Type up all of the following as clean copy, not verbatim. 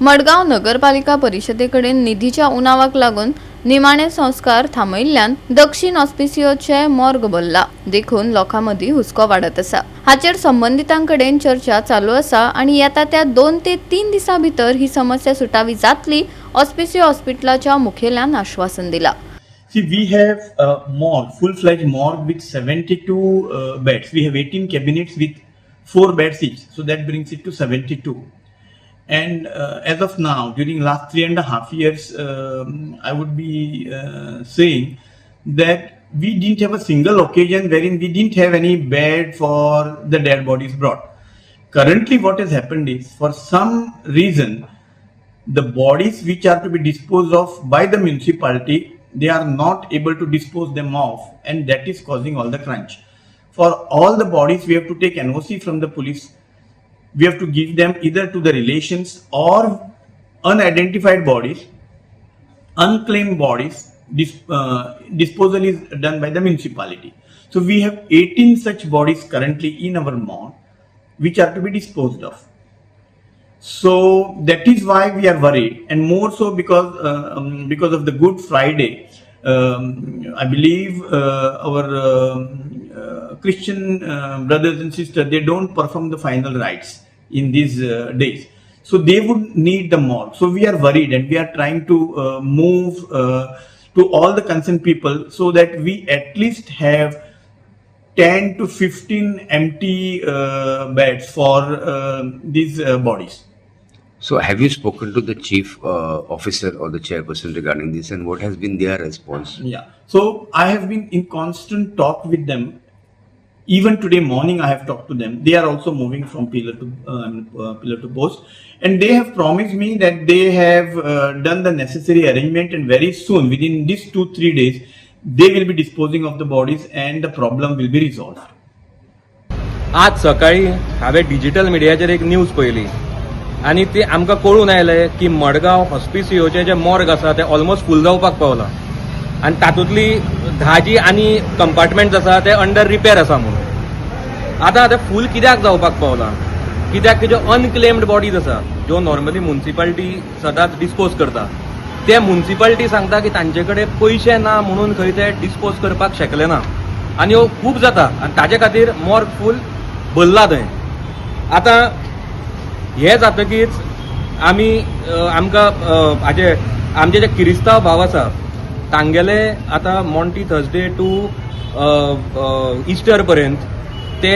मडगाव नगरपालिका परिषदेकडे निधीच्या उणावाक लागून निमाणे संस्कार थांबयिल्ल्यान दक्षिण ऑस्पिसियोचे मॉर्ग बोल्ला देखून लोकांमदी हुस्को वाडत आसा। हाचेर संबंधितांकडेन चर्चा चालू आसा आणि येता त्या 2 ते 3 दिसां भितर ही समस्या सुटावी जातली ऑस्पिसियो हॉस्पिटलाच्या मुखेल्यान आश्वासन दिला। See, we have a morgue, full-fledged morgue with 72 beds. We have 18 cabinets with 4 beds each, so that brings it to 72. And as of now, during last 3.5 years, I would be saying that we didn't have a single occasion wherein we didn't have any bed for the dead bodies brought. Currently, what has happened is, for some reason, the bodies which are to be disposed of by the municipality, they are not able to dispose them off, and that is causing all the crunch. For all the bodies, we have to take NOC from the police. We have to give them either to the relations or unidentified bodies, unclaimed bodies. Disposal is done by the municipality. So we have 18 such bodies currently in our morgue, which are to be disposed of. So that is why we are worried, and more so because of the Good Friday. I believe our Christian brothers and sisters, they don't perform the final rites in these days, so they would need the morgue. So we are worried, and we are trying to move to all the concerned people so that we at least have 10 to 15 empty beds for these bodies. So have you spoken to the chief officer or the chairperson regarding this, and what has been their response? Yeah, so I have been in constant talk with them. Even today morning I have talked to them. They are also moving from pillar to post, and they have promised me that they have done the necessary arrangement, and very soon, within these 2-3 days, they will be disposing of the bodies and the problem will be resolved. आज सकाळी हांवें digital मिडियाचेर एक news पळयली आनी ती आमकां कळून आयलें की मडगांव हॉस्पिसियोचे जे मॉर्ग आसा ते ऑलमोस्ट फूल जावपाक पावला आनी तातूंतली 10 जी आनी कंपार्टमेंट्स आसा ते अंडर रिपेर आसा म्हणून। आतां ते फूल कित्याक जावपाक पावला? कित्याक की ज्यो अनक्लेम्ड बॉडीज आसा ज्यो नॉर्मली म्युनिसिपालिटी सदांच डिस्पोज करता, ते म्युनिसिपालिटी सांगता की तांचे कडेन पयशे ना म्हणून खंय ते डिस्पोज करपाक शकले ना, आनी ह्यो खूब जाता आनी ताजे खातीर मॉर्ग फूल भरला थंय। आतां हे जातकीच आमी आमकां आमचे जे किरिस्तांव भाव आसा तांगेले आतां मॉन्टी थर्सडे टू इस्टर पर्यंत ते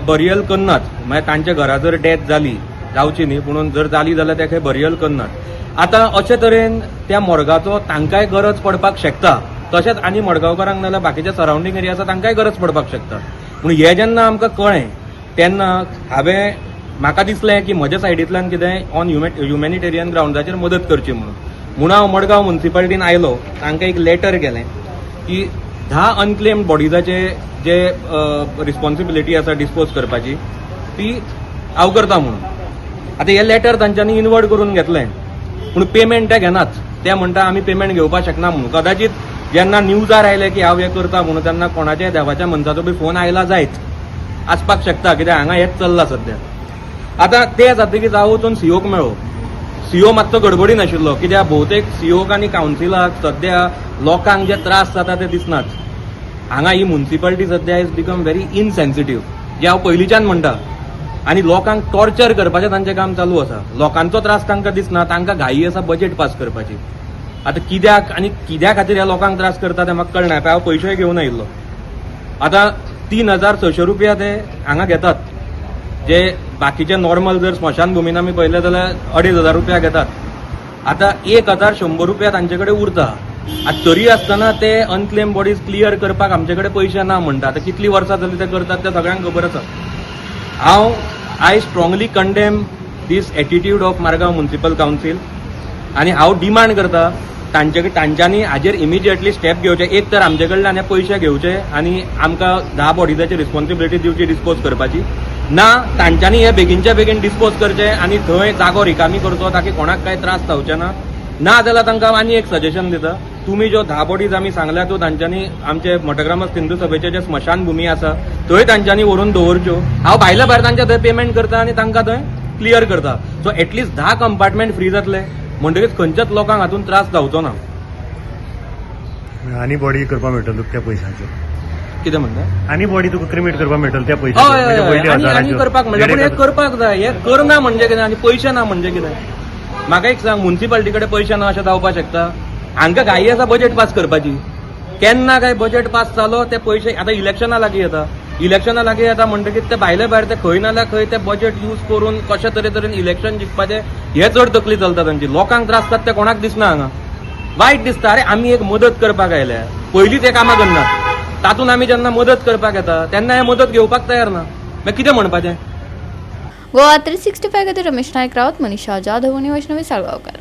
बरियल करनात, म्हळ्यार तांच्या घरा जर डेथ जावची न्ही, पूण जर जाली जाल्यार ते खंय बरियल करनात। आतां अशे तरेन त्या मॉर्गाचो तांकांय गरज पडपाक शकता, तशेंच आनी मडगांवकारांक नाल्यार बाकीच्या सरावंडींग एरिया आसा तांकांय गरज पडपाक शकता। पूण हे जेन्ना आमकां कळ्ळें तेन्ना म्हाका दिसलें की म्हज्या सायडींतल्यान कितें ऑन ह्युमॅनिटेरियन ग्राउंडाचेर मदत करची म्हणून हांव मडगांव म्युनिसिपालिटीन आयलो, तांकां एक लेटर केलें की 10 अनक्लेम्ड बॉडीजाचे जे रिस्पॉन्सिबिलिटी आसा डिस्पोज करपाची ती हांव करता म्हणून। आतां हें लेटर तांच्यांनी इनवर्ड करून घेतलें, पूण पेमेंट ते घेनात। ते म्हणटा आमी पेमेंट घेवपाक शकना म्हणून। कदाचित जेन्ना न्यूजार आयलें की हांव हें करता म्हणून तेन्ना कोणाच्याय देवाच्या मनशाचो बी फोन आयला जायत आसपाक शकता, कित्याक हांगा हेंच चल्लां सद्या। आतां ते जातकीच हांव वचून सीओक मेळ्ळो। सीओ मातसो गडबडीन आशिल्लो, कित्याक भोवतेक सीओक आनी कावन्सिलाक सद्या लोकांक जे त्रास जाता ते दिसनात। हांगा ही म्युनिसिपालिटी सद्या इज बिकम व्हेरी इनसेन्सिटीव, जे हांव पयलींच्यान म्हणटा, आनी लोकांक टॉर्चर करपाचें तांचें काम चालू आसा। लोकांचो त्रास तांकां दिसना, तांकां घाई आसा बजेट पास करपाची। आतां कित्याक आनी कित्या खातीर ह्या लोकांक त्रास करता तें म्हाका कळना। हांव पयशेय घेवन आयिल्लो। आतां 3600 रुपया ते हांगा घेतात, जे बाकीचे नॉर्मल जर स्मशानभुमीन आमी पळयलें जाल्यार 2500 रुपया घेतात। आतां 1100 रुपया तांचे कडेन उरता, आतां तरी आसतना ते अनक्लेम बॉडीज क्लियर करपाक आमचे कडेन पयशे ना म्हणटा। आतां कितलीं वर्सां जालीं ते करतात तें सगळ्यांक खबर आसा। I strongly condemn this attitude of Margao municipal council, आनी हांव डिमांड करता तांच्यांनी हाजेर इमिजिएटली स्टेप घेवचे। एक तर आमचे कडल्यान हे पयशे घेवचे आनी आमकां 10 बॉडीजाची रिस्पॉन्सिबिलिटी दिवची डिस्पोज करपाची, ना तांच्यांनी हे बेगीनच्या बेगीन डिस्पोज करचे आनी थंय जागो रिकामी करचो ताकी कोणाक काय त्रास जावचे ना जाल्यार तांकां आनी एक सजेशन दिता, तुमी ज्यो 10 बॉडीज आमी सांगल्या त्यो तांच्यांनी आमचे मठग्रामस्थ हिंदू सभेचे जे स्मशान भुमी आसा थंय तांच्यांनी व्हरून दवरच्यो। हांव भायल्या भायर तांच्या थंय पेमेंट करता आनी तांकां थंय क्लियर करता. सो एटलीस्ट 10 कंपार्टमेंट फ्री जातले म्हणटकीच खंयच्याच लोकांक हातून त्रास जावचो ना. आनी बॉडी करपा मेळटलो तुका त्या पयशांचो, कितें म्हणटा आनी बॉडी तुका क्रिमेट करपा मेळटलो त्या हय पयशांचो. हय म्हणजे हय पयलीं आनी हजाराच्यो. करपाक म्हणटा पूण हे करपाक जाय. हे करना म्हणजे कितें आनी पयशे ना म्हणजे कितें. म्हाका एक सांग, म्युन्सिपाल्टी कडेन पयशे ना अशें जावपाक शकता? हांकां घाई आसा बजेट पास करपाची. केन्ना काय बजेट पास जालो ते पयशे आतां इलेक्शना लागीं येता. इलेक्शना लागीं येता म्हणटकीच ते भायले भायर ते खंय नाल्यार खंय ते बजेट यूज करून कशे तरेन इलेक्शन जिखपाचें हे चड तकली चलता तांची. लोकांक त्रास जाता ते कोणाक दिसना हांगा. वायट दिसता. अरे आमी एक मदत करपाक आयल्या, पयलींच हे कामां करनात, तातूंत आमी जेन्ना मदत करपाक येता तेन्ना हे मदत घेवपाक तयार ना. मागीर कितें म्हणपाचें? गोवा 365 खातीर रमेश नायक रावत, मनीषा जाधव आनी वैष्णवी साळगांवकर.